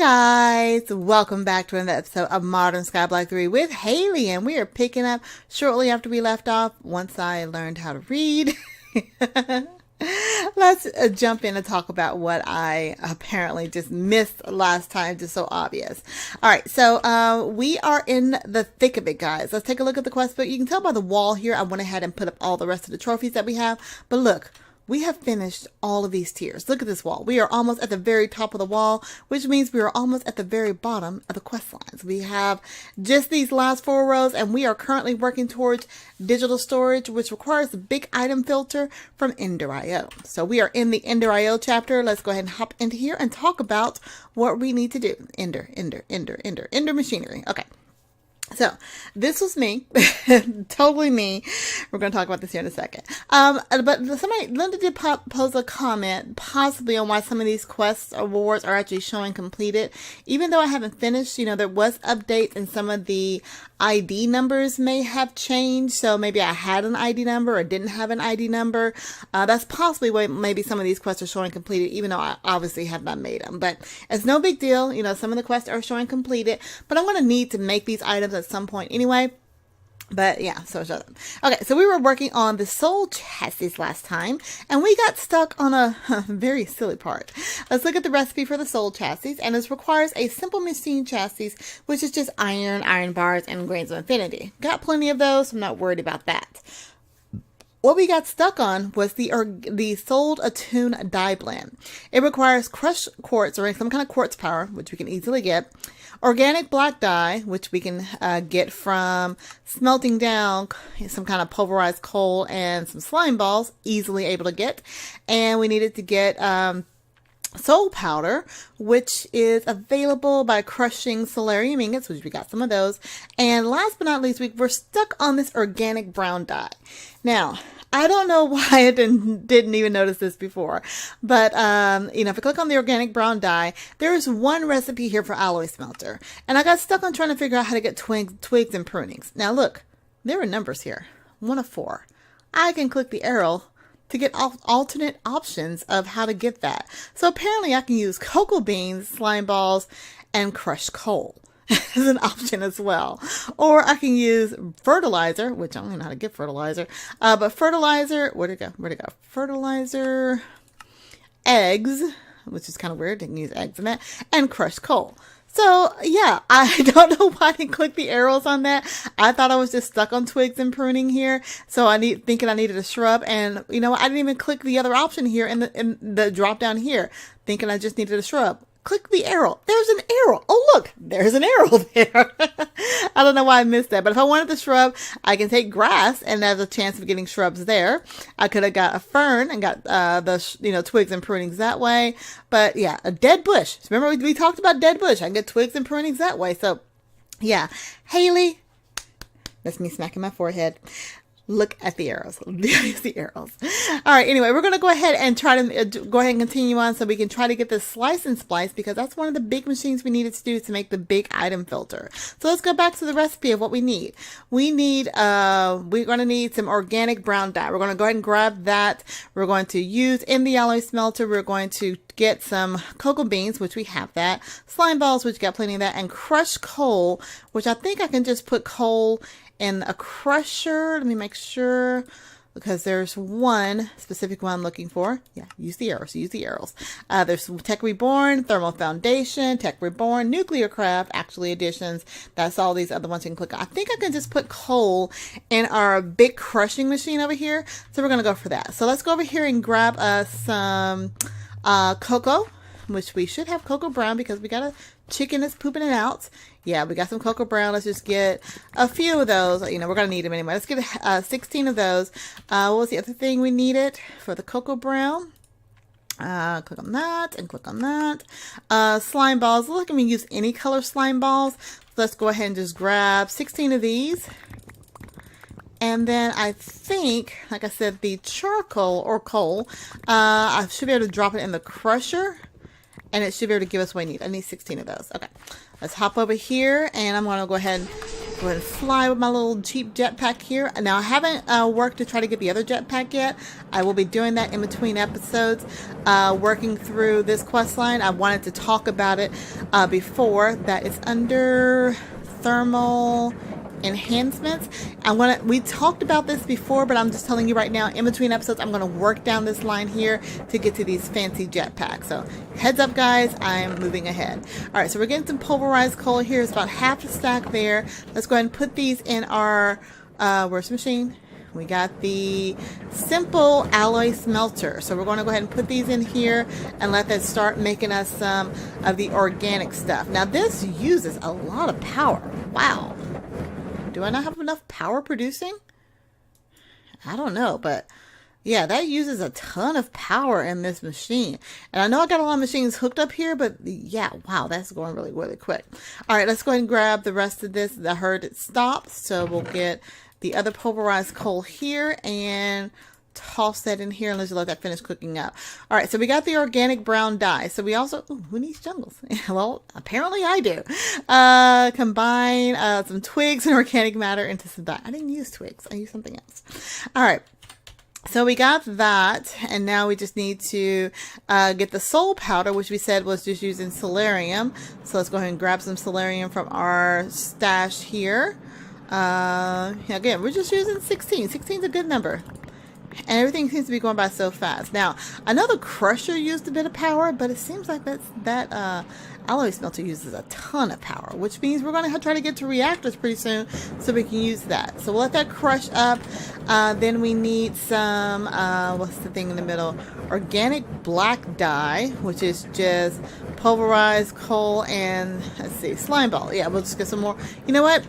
guys, welcome back to another episode of Modern Skyblock 3 with Haliee, and we are picking up shortly after we left off once I learned how to read. Let's jump in and talk about what I apparently just missed last time, just so obvious. Alright, so we are in the thick of it, guys. Let's take a look at the quest book. You can tell by the wall here, I went ahead and put up all the rest of the trophies that we have, but look. We have finished all of these tiers. Look at this wall. We are almost at the very top of the wall, which means we are almost at the very bottom of the quest lines. We have just these last 4 rows, and we are currently working towards digital storage, which requires a big item filter from Ender.io. So we are in the Ender.io chapter. Let's go ahead and hop into here and talk about what we need to do. Ender machinery. Okay. So this was me, totally me. We're going to talk about this here in a second. But Linda did pose a comment possibly on why some of these quests awards are actually showing completed. Even though I haven't finished, there was updates and some of the ID numbers may have changed. So maybe I had an ID number or didn't have an ID number. That's possibly why maybe some of these quests are showing completed, even though I obviously have not made them. But it's no big deal. Some of the quests are showing completed, but I'm going to need to make these items at some point anyway. But yeah, so shut up. Okay, so we were working on the soul chassis last time, and we got stuck on a very silly part. Let's look at the recipe for the soul chassis, and this requires a simple machine chassis, which is just iron bars, and grains of infinity. Got plenty of those, so I'm not worried about that. What we got stuck on was the sold attune dye blend. It requires crushed quartz or some kind of quartz powder, which we can easily get. Organic black dye, which we can get from smelting down some kind of pulverized coal and some slime balls, easily able to get. And we needed to get soul powder, which is available by crushing solarium ingots, which we got some of those. And last but not least, we're stuck on this organic brown dye. Now, I don't know why I didn't even notice this before, but if I click on the organic brown dye, there's one recipe here for alloy smelter, and I got stuck on trying to figure out how to get twigs and prunings. Now look, there are numbers here, 1 of 4. I can click the arrow to get alternate options of how to get that. So apparently I can use cocoa beans, slime balls, and crushed coal as an option as well. Or I can use fertilizer, which I don't even know how to get fertilizer, but fertilizer, where'd it go? Fertilizer, eggs, which is kind of weird, didn't use eggs in that, and crushed coal. So yeah, I don't know why I didn't click the arrows on that. I thought I was just stuck on twigs and pruning here. So thinking I needed a shrub, and I didn't even click the other option here in the drop down here, thinking I just needed a shrub. Click the arrow. There's an arrow. Oh, look, there's an arrow there. I don't know why I missed that. But if I wanted the shrub, I can take grass, and there's a chance of getting shrubs there. I could have got a fern and got the twigs and prunings that way. But yeah, a dead bush. Remember we talked about dead bush. I can get twigs and prunings that way. So yeah, Haliee. That's me smacking my forehead. Look at the arrows. There's the arrows. All right. Anyway, we're going to go ahead and try to go ahead and continue on so we can try to get this slice and splice, because that's one of the big machines we needed to do to make the big item filter. So let's go back to the recipe of what we need. We're going to need some organic brown dye. We're going to go ahead and grab that. We're going to use in the alloy smelter. We're going to get some cocoa beans, which we have that, slime balls, which got plenty of that, and crushed coal, which I think I can just put coal in a crusher. Let me make sure, because there's one specific one I'm looking for. Yeah, use the arrows. There's Tech Reborn, Thermal Foundation, Tech Reborn, Nuclear Craft, Actually Additions. That's all these other ones you can click on. I think I can just put coal in our big crushing machine over here. So we're going to go for that. So let's go over here and grab us some cocoa, which we should have cocoa brown because we got a chicken that's pooping it out. Yeah, we got some cocoa brown. Let's just get a few of those. We're going to need them anyway. Let's get 16 of those. What was the other thing we needed for the cocoa brown? Click on that and click on that. Slime balls. Look, I can use any color slime balls. Let's go ahead and just grab 16 of these. And then I think, like I said, the charcoal or coal, I should be able to drop it in the crusher. And it should be able to give us what we need. I need 16 of those. Okay. Let's hop over here, and I'm going to go ahead and Go ahead and fly with my little cheap jetpack here. Now, I haven't worked to try to get the other jetpack yet. I will be doing that in between episodes, working through this quest line. I wanted to talk about it before. That it's under thermal enhancements. We talked about this before, but I'm just telling you right now, in between episodes, I'm going to work down this line here to get to these fancy jetpacks. So heads up, guys, I'm moving ahead. All right, so we're getting some pulverized coal here. It's about half a stack there. Let's go ahead and put these in our where's the machine? We got the simple alloy smelter. So we're going to go ahead and put these in here and let that start making us some of the organic stuff. Now this uses a lot of power. Wow. Do I not have enough power producing? I don't know, but yeah, that uses a ton of power in this machine. And I know I got a lot of machines hooked up here, but yeah, wow, that's going really, really quick. All right, let's go ahead and grab the rest of this. I heard it stopped, so we'll get the other pulverized coal here and toss that in here and let's let that finish cooking up. All right, so we got the organic brown dye. So we also, who needs jungles? Well, apparently I do. Combine some twigs and organic matter into some dye. I didn't use twigs. I used something else. All right. So we got that, and now we just need to get the soul powder, which we said was just using solarium. So let's go ahead and grab some solarium from our stash here. Again, we're just using 16. 16 is a good number. And everything seems to be going by so fast. Now, I know the crusher used a bit of power, but it seems like that alloy smelter uses a ton of power, which means we're going to try to get to reactors pretty soon so we can use that. So we'll let that crush up. Then we need some, what's the thing in the middle? Organic black dye, which is just pulverized coal and, let's see, slime ball. Yeah, we'll just get some more. You know what?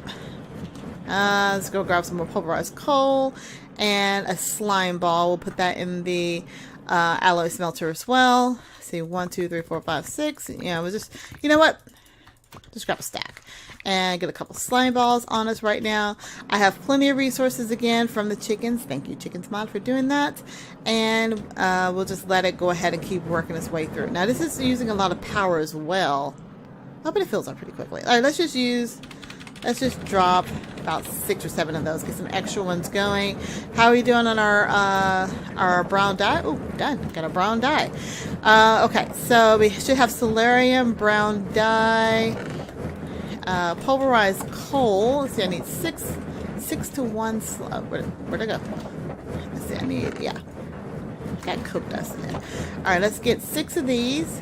Let's go grab some more pulverized coal and a slime ball. We'll put that in the alloy smelter as well. Let's see, 1, 2, 3, 4, 5, 6. Yeah, we'll just, you know what? Just grab a stack and get a couple slime balls on us right now. I have plenty of resources again from the chickens. Thank you, Chickens Mod, for doing that. And we'll just let it go ahead and keep working its way through. Now, this is using a lot of power as well. Oh, but it fills up pretty quickly. All right, let's just drop about 6 or 7 of those. Get some extra ones going. How are we doing on our brown dye? Oh, done. Got a brown dye. Okay, so we should have solarium, brown dye, pulverized coal. Let's see, I need 6 to 1. Where'd it go? Let's see, I need, yeah. Got cooked us in there. All right, let's get 6 of these.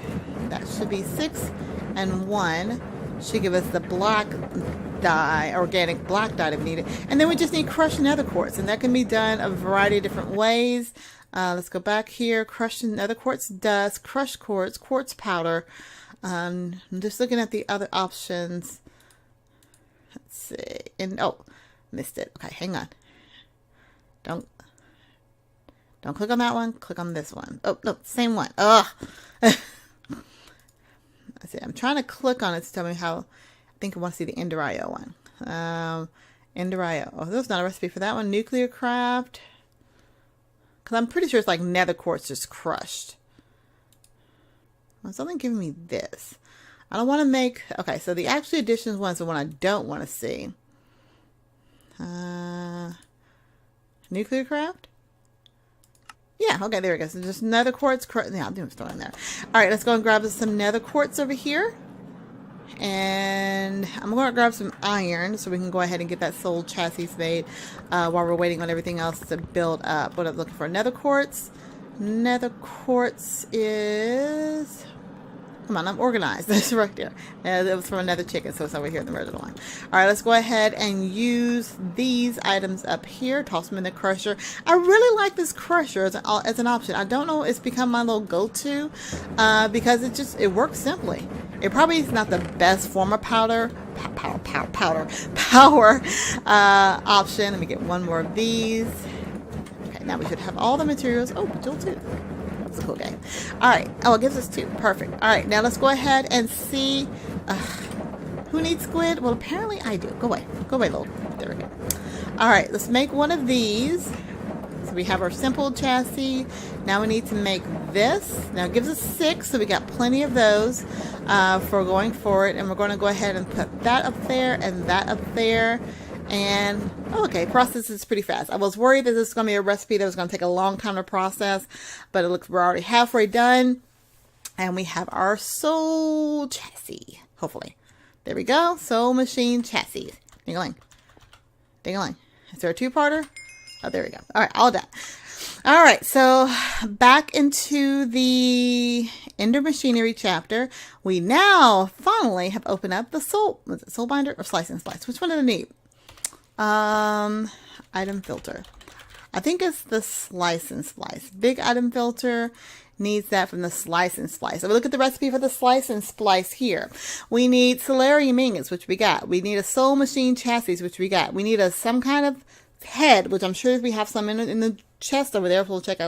That should be 6 and 1. Should give us the black dye, organic black dye if needed. And then we just need crushed nether quartz, and that can be done a variety of different ways. Let's go back here. Crushed nether quartz dust, crushed quartz, quartz powder. I'm just looking at the other options. Let's see. And oh, missed it. Okay, hang on. Don't click on that one. Click on this one. Oh, no, same one. Ugh. Let's see. I'm trying to click on it to tell me how. I think I want to see the Ender IO one. Ender IO. Oh, there's not a recipe for that one. Nuclear craft. Because I'm pretty sure it's like nether quartz just crushed. Well, something giving me this. I don't want to make. Okay, so the actual additions one's the one I don't want to see. Nuclear craft? Yeah, okay, there we go. So just nether quartz. Yeah, I'll do it in there. All right, let's go and grab some nether quartz over here. And I'm going to grab some iron so we can go ahead and get that soul chassis made while we're waiting on everything else to build up. What I'm looking for, nether quartz. Nether quartz is... Come on, I'm organized. That's right there. It was from another chicken, so it's over here in the middle of the line. All right, let's go ahead and use these items up here. Toss them in the crusher. I really like this crusher as an option. I don't know, it's become my little go-to because it works simply. It probably is not the best form of power option. Let me get one more of these. Okay, now we should have all the materials. Oh, Joel too. That's a cool game. All right. Oh, it gives us 2. Perfect. All right. Now let's go ahead and see who needs squid. Well, apparently I do. Go away. Go away, little. There we go. All right. Let's make one of these. So we have our simple chassis. Now we need to make this. Now it gives us 6, so we got plenty of those for going forward. And we're going to go ahead and put that up there and that up there. And okay, process is pretty fast. I was worried that this was going to be a recipe that was going to take a long time to process, but it looks we're already halfway done. And we have our soul chassis, hopefully. There we go. Soul machine chassis. Ding-a-ling. Ding-a-ling. Is there a two-parter? Oh, there we go. All right, all done. All right, so back into the Ender Machinery chapter. We now finally have opened up the soul. Was it soul binder or slice and splice? Which one did I need? Item filter. I think it's the slice and splice. Big item filter needs that from the slice and splice. So we look at the recipe for the slice and splice here. We need solarium ingots, which we got. We need a soul machine chassis, which we got. We need some kind of head, which I'm sure we have some in the chest over there. So we'll take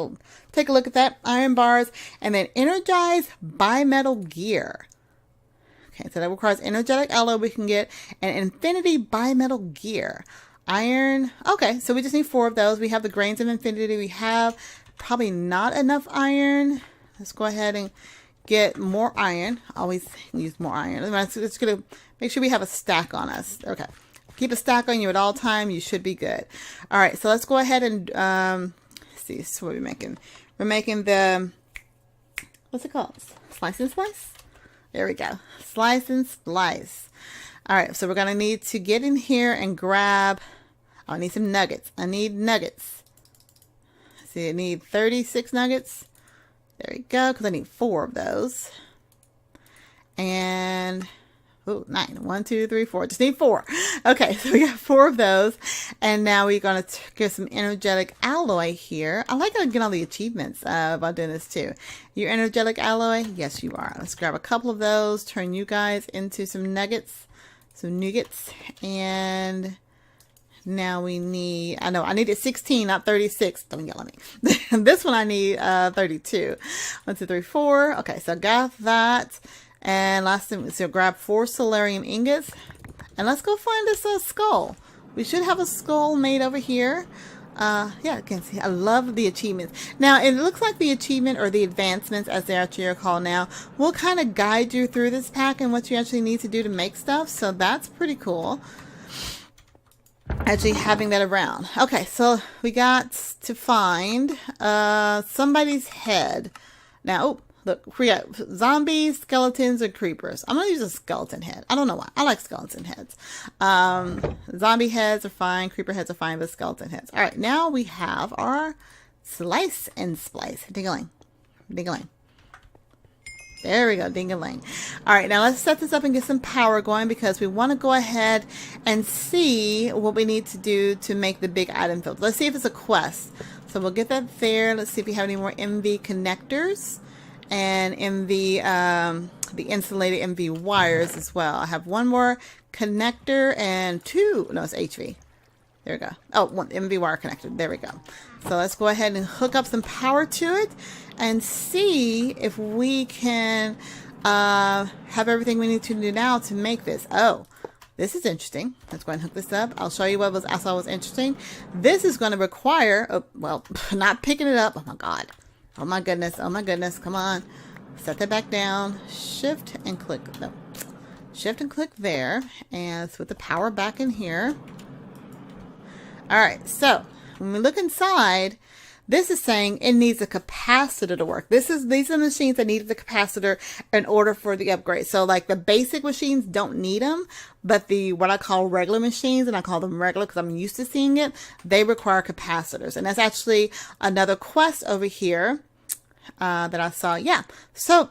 a look at that. Iron bars, and then energized bimetal gear. Okay, so that requires energetic alloy. We can get an infinity bimetal gear. Iron. Okay, so we just need 4 of those. We have the grains of infinity. We have probably not enough iron. Let's go ahead and get more iron. Always use more iron. I'm just going to make sure we have a stack on us. Okay. Keep a stack on you at all time. You should be good. All right, so let's go ahead and see. So what are we making? We're making the, what's it called? Slice and splice? There we go. Slice and splice. All right, so we're going to need to get in here and grab, I need some nuggets. I need nuggets. See, I need 36 nuggets. There we go, because I need 4 of those. And, oh, 9. 1, 2, 3, 4. Just need 4. Okay, so we got 4 of those. And now we're going to get some energetic alloy here. I like how I get all the achievements by doing this too. You're energetic alloy? Yes, you are. Let's grab a couple of those. Turn you guys into some nuggets. Some nuggets. And now we need, I know I needed 16, not 36. Don't yell at me. This one I need 32. 1, 2, 3, 4. Okay, so I got that. And last thing, so grab 4 solarium ingots. And let's go find this skull. We should have a skull made over here. Yeah, you can see. I love the achievements. Now, it looks like the achievement or the advancements, as they actually are called now, will kind of guide you through this pack and what you actually need to do to make stuff. So that's pretty cool. Actually having that around. Okay, so we got to find somebody's head. Now, oh, look, we got zombies, skeletons, and creepers. I'm going to use a skeleton head. I don't know why. I like skeleton heads. Zombie heads are fine. Creeper heads are fine, but skeleton heads. All right, now we have our slice and splice. Ding-a-ling. Ding-a-ling. There we go, ding-a-ling. All right, now let's set this up and get some power going because we want to go ahead and see what we need to do to make the big item filter. Let's see if it's a quest. So we'll get that there. Let's see if we have any more MV connectors and MV, the insulated MV wires as well. I have 1 more connector and 2. No, it's HV. There we go. Oh, 1 MV wire connector. There we go. So let's go ahead and hook up some power to it and see if we can have everything we need to do now to make this. Oh, this is interesting. Let's go ahead and hook this up. I'll show you what I saw was interesting. This is going to require, oh, well, not picking it up. Oh my God. Oh my goodness. Oh my goodness. Come on. Set that back down. Shift and click. No. Shift and click there. And let's put the power back in here. All right. So when we look inside, this is saying it needs a capacitor to work. These are machines that needed the capacitor in order for the upgrade. So like the basic machines don't need them, but the what I call regular machines, and I call them regular because I'm used to seeing it, they require capacitors. And that's actually another quest over here that I saw. Yeah. So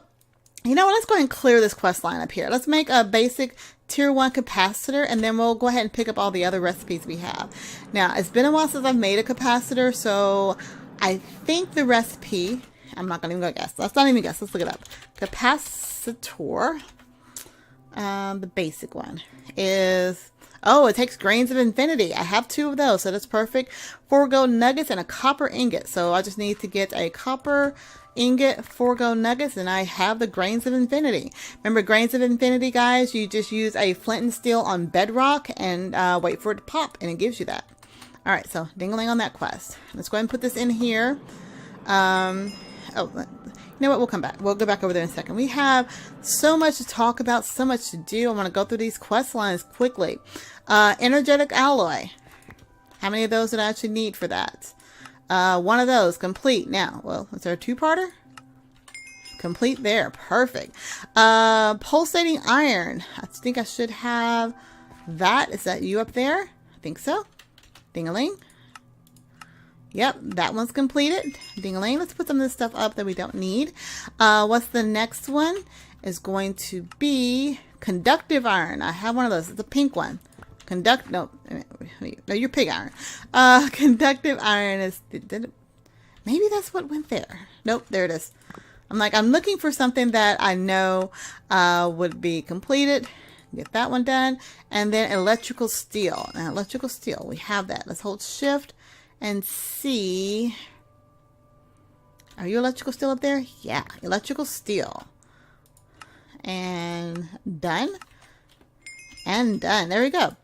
you know what? Let's go ahead and clear this quest line up here. Let's make a basic tier 1 capacitor, and then we'll go ahead and pick up all the other recipes we have. Now, it's been a while since I've made a capacitor, so I think the recipe, I'm not going to even go guess. Let's not even guess. Let's look it up. Capacitor, the basic one is, oh, it takes grains of infinity. I have 2 of those, so that's perfect. 4 gold nuggets and a copper ingot. So I just need to get a copper ingot, 4 gold nuggets, and I have the grains of infinity. Remember, grains of infinity, guys, you just use a flint and steel on bedrock and wait for it to pop, and it gives you that. All right, so ding-a-ling on that quest. Let's go ahead and put this in here. Oh, You know what? We'll come back. We'll go back over there in a second. We have so much to talk about, so much to do. I want to go through these quest lines quickly. Energetic alloy. How many of those did I actually need for that? One of those. Complete. Now, well, is there a two-parter? Complete there. Perfect. Pulsating iron. I think I should have that. Is that you up there? I think so. Ding-a-ling. Yep, that one's completed. Ding-a-ling. Let's put some of this stuff up that we don't need. What's the next one? Is going to be conductive iron. I have one of those. It's a pink one. No, your pig iron. Conductive iron is, maybe that's what went there. Nope, there it is. I'm looking for something that I know would be completed. Get that one done. And then electrical steel. Now, electrical steel, we have that. Let's hold shift and see. Are you electrical steel up there? Yeah, electrical steel. And done. And done. There we go.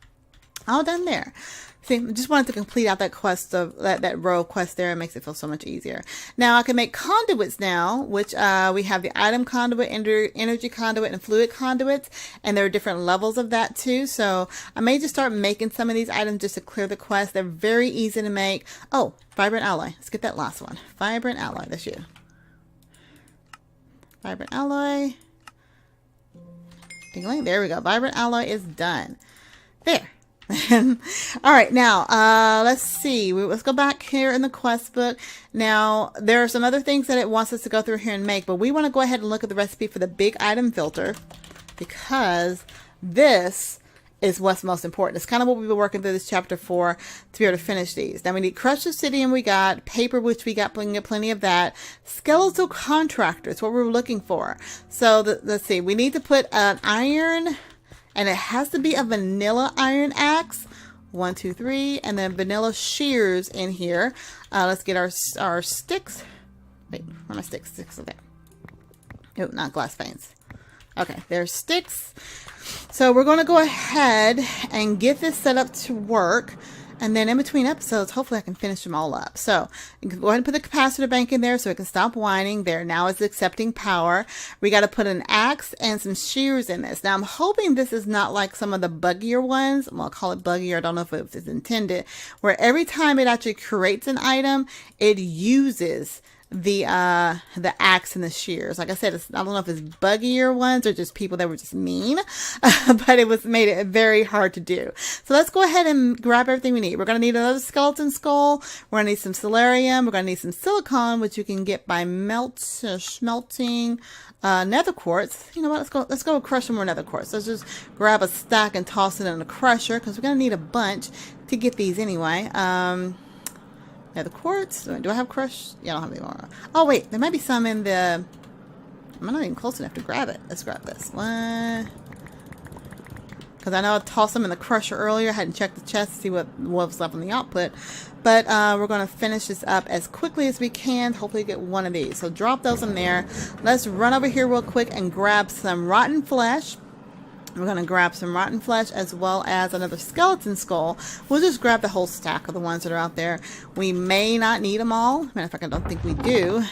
All done there. See, I just wanted to complete out that quest of that row of quests there. It makes it feel so much easier. Now I can make conduits now, which we have the item conduit, energy conduit, and fluid conduits, and there are different levels of that too. So I may just start making some of these items just to clear the quest. They're very easy to make. Oh, vibrant alloy. Let's get that last one. Vibrant alloy. That's you. Vibrant alloy. Ding-a-ling. There we go. Vibrant alloy is done. There. All right, now let's see. Let's go back here in the quest book. Now there are some other things that it wants us to go through here and make, but we want to go ahead and look at the recipe for the big item filter, because this is what's most important. It's kind of what we've been working through this chapter for to be able to finish these. Now we need crushed obsidian. We got paper, which we got plenty of that. Skeletal contractors, what we're looking for. So let's see. We need to put an iron. And it has to be a vanilla iron axe. 1, 2, 3. And then vanilla shears in here. Let's get our sticks. Wait, where are my sticks? Sticks are there. Oh, not glass panes. Okay, there's sticks. So we're going to go ahead and get this set up to work. And then in between episodes, hopefully I can finish them all up. So you can go ahead and put the capacitor bank in there so it can stop whining. There, now it's accepting power. We got to put an axe and some shears in this. Now I'm hoping this is not like some of the buggier ones. Well, I'll call it buggier. I don't know if it's intended. Where every time it actually creates an item, it uses the axe and the shears. Like I said, I don't know if it's buggier ones or just people that were just mean, but it made it very hard to do. So let's go ahead and grab everything we need. We're going to need another skeleton skull. We're going to need some solarium. We're going to need some silicon, which you can get by smelting nether quartz. You know what? Let's go crush some more nether quartz. Let's just grab a stack and toss it in a crusher, because we're going to need a bunch to get these anyway. Nether quartz. Do I have crushed? Yeah, I don't have any more. Oh, wait. There might be some in the... I'm not even close enough to grab it. Let's grab this one. Because I know I tossed them in the crusher earlier. I hadn't checked the chest to see what was left on the output. But we're going to finish this up as quickly as we can. Hopefully get one of these. So drop those in there. Let's run over here real quick and grab some rotten flesh. We're going to grab some rotten flesh as well as another skeleton skull. We'll just grab the whole stack of the ones that are out there. We may not need them all. Matter of fact, I don't think we do.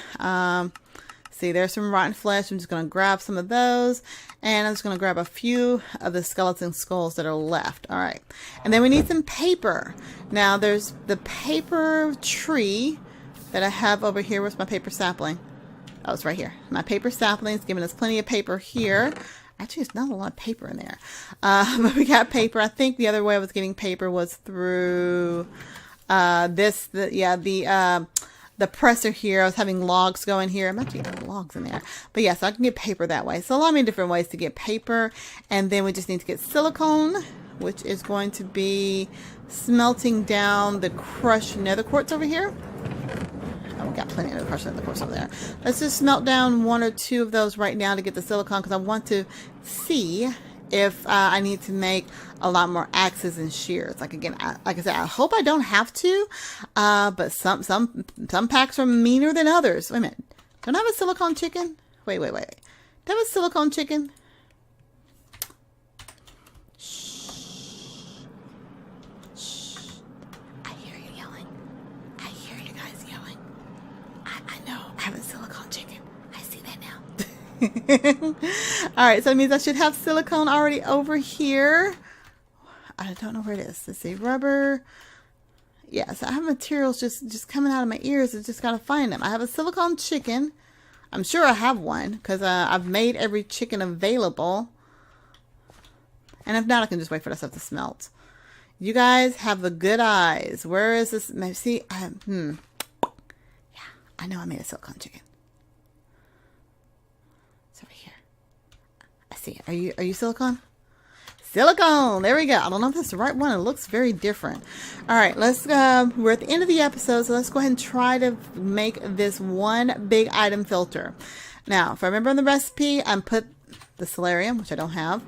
See, there's some rotten flesh. I'm just going to grab some of those. And I'm just going to grab a few of the skeleton skulls that are left. All right. And then we need some paper. Now, there's the paper tree that I have over here. Where's my paper sapling? Oh, it's right here. My paper sapling is giving us plenty of paper here. Actually, it's not a lot of paper in there. But we got paper. I think the other way I was getting paper was through the presser here. I was having logs going here. I'm actually getting logs in there. But yeah, so I can get paper that way. So a lot of different ways to get paper. And then we just need to get silicone, which is going to be smelting down the crushed nether quartz over here. Oh, we got plenty of crushed nether quartz over there. Let's just smelt down 1 or 2 of those right now to get the silicone, because I want to see if I need to make a lot more axes and shears. Like again, like I said, I hope I don't have to, but some packs are meaner than others. Wait a minute. Don't I have a silicone chicken? Wait. Do I have a silicone chicken? I have a silicone chicken. I see All right, so that means I should have silicone already over here. I don't know where it is. Let's see, rubber. Yes, I have materials just coming out of my ears. I just got to find them. I have a silicone chicken. I'm sure I have one because I've made every chicken available. And if not, I can just wait for that stuff to smelt. You guys have the good eyes. Where is this? See, yeah, I know I made a silicone chicken. It's over here. I see it. Are you silicone? Silicone. There we go. I don't know if that's the right one. It looks very different. All right, let's we're at the end of the episode, so let's go ahead and try to make this one big item filter. Now, if I remember in the recipe, I put the solarium, which I don't have.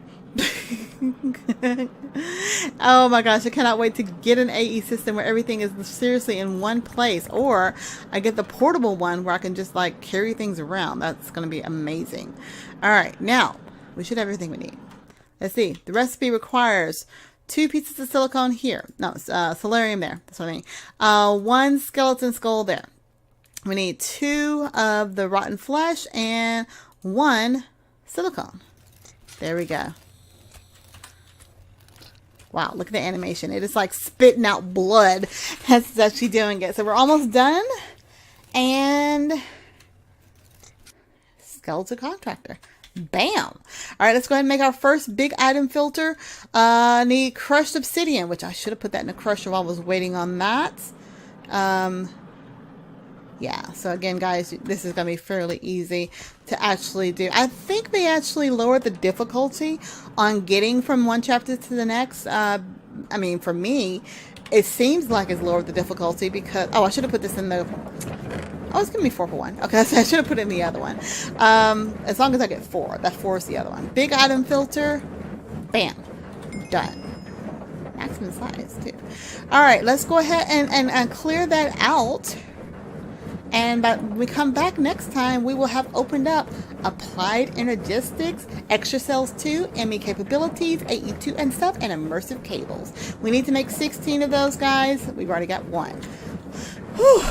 Oh my gosh, I cannot wait to get an AE system where everything is seriously in one place, or I get the portable one where I can just like carry things around. That's going to be amazing. All right, now we should have everything we need. Let's see. The recipe requires 2 pieces of silicone here. No, solarium there. That's what I mean. 1 skeleton skull there. We need 2 of the rotten flesh and 1 silicone. There we go. Wow, look at the animation. It is like spitting out blood as it's actually doing it. So we're almost done. And skeleton contractor. Bam. All right, let's go ahead and make our first big item filter. Need crushed obsidian, which I should have put that in the crusher while I was waiting on that. Yeah, so again, guys, this is going to be fairly easy to actually do. I think they actually lowered the difficulty on getting from one chapter to the next. I mean, for me, it seems like it's lowered the difficulty because... Oh, I should have put this in the... Oh, it's going to be 4 for 1. Okay, so I should have put it in the other one. As long as I get 4. That 4 is the other one. Big item filter. Bam. Done. Maximum size, too. All right, let's go ahead and clear that out. And when we come back next time, we will have opened up Applied Energistics, Extra Cells 2, ME Capabilities, AE2 and stuff, and Immersive Cables. We need to make 16 of those, guys. We've already got 1. Whew.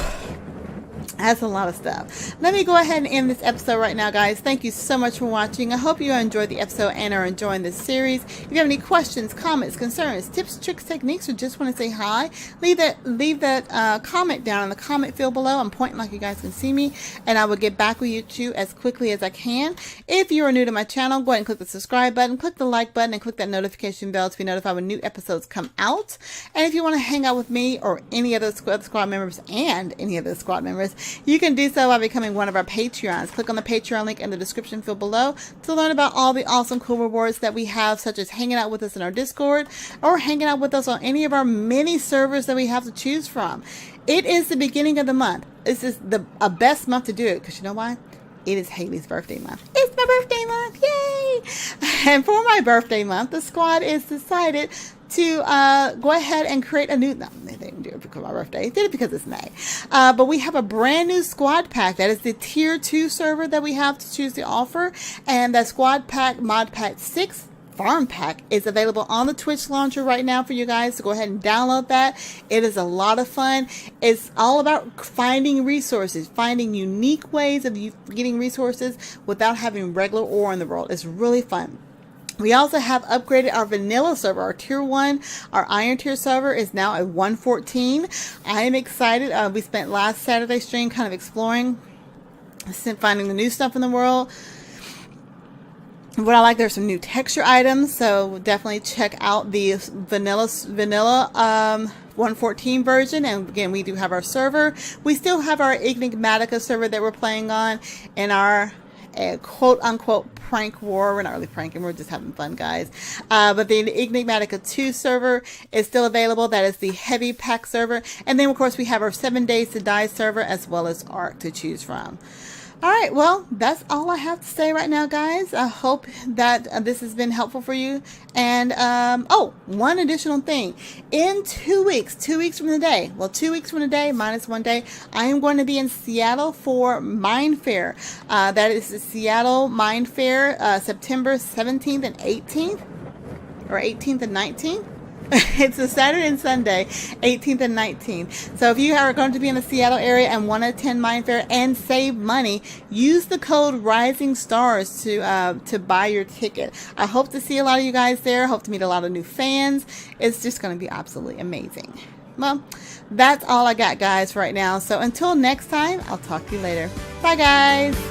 That's a lot of stuff. Let me go ahead and end this episode right now, guys. Thank you so much for watching. I hope you enjoyed the episode and are enjoying this series. If you have any questions, comments, concerns, tips, tricks, techniques, or just want to say hi, leave that comment down in the comment field below. I'm pointing like you guys can see me, and I will get back with you as quickly as I can. If you are new to my channel, go ahead and click the subscribe button, click the like button, and click that notification bell to be notified when new episodes come out. And if you want to hang out with me or any other squad members and any other squad members, you can do so by becoming one of our Patreons. Click on the Patreon link in the description field below to learn about all the awesome cool rewards that we have, such as hanging out with us in our Discord or hanging out with us on any of our many servers that we have to choose from. It is the beginning of the month. This is the best month to do it because you know why? It is Halee's birthday month. It's my birthday month. Yay! And for my birthday month, the squad is decided to go ahead and create a new... No, they didn't do it because of my birthday. They did it because it's May. But we have a brand new squad pack. That is the tier 2 server that we have to choose to offer. And that squad pack, mod pack 6, farm pack, is available on the Twitch launcher right now for you guys. So go ahead and download that. It is a lot of fun. It's all about finding resources, finding unique ways of getting resources without having regular ore in the world. It's really fun. We also have upgraded our vanilla server. Our tier 1, our iron tier server is now at 114. I am excited. We spent last Saturday stream kind of exploring, finding the new stuff in the world. What I like, there's some new texture items, so definitely check out the vanilla 114 version. And again, we do have our server. We still have our Enigmatica server that we're playing on in our quote-unquote prank war. We're not really pranking, we're just having fun, guys. But the Enigmatica 2 server is still available. That is the heavy pack server. And then, of course, we have our 7 Days to Die server as well as ARC to choose from. All right, well, that's all I have to say right now, guys. I hope that this has been helpful for you. And, oh, one additional thing. In 2 weeks, 2 weeks from today, well, 2 weeks from today, minus 1 day, I am going to be in Seattle for Mine Fair. That is the Seattle Mine Fair, September 17th and 18th, or 18th and 19th. It's a Saturday and Sunday, 18th and 19th. So if you are going to be in the Seattle area and want to attend Mind Fair and save money, use the code Rising Stars to buy your ticket. I hope to see a lot of you guys there. Hope to meet a lot of new fans. It's just going to be absolutely amazing. Well, that's all I got, guys, right now. So until next time, I'll talk to you later. Bye, guys.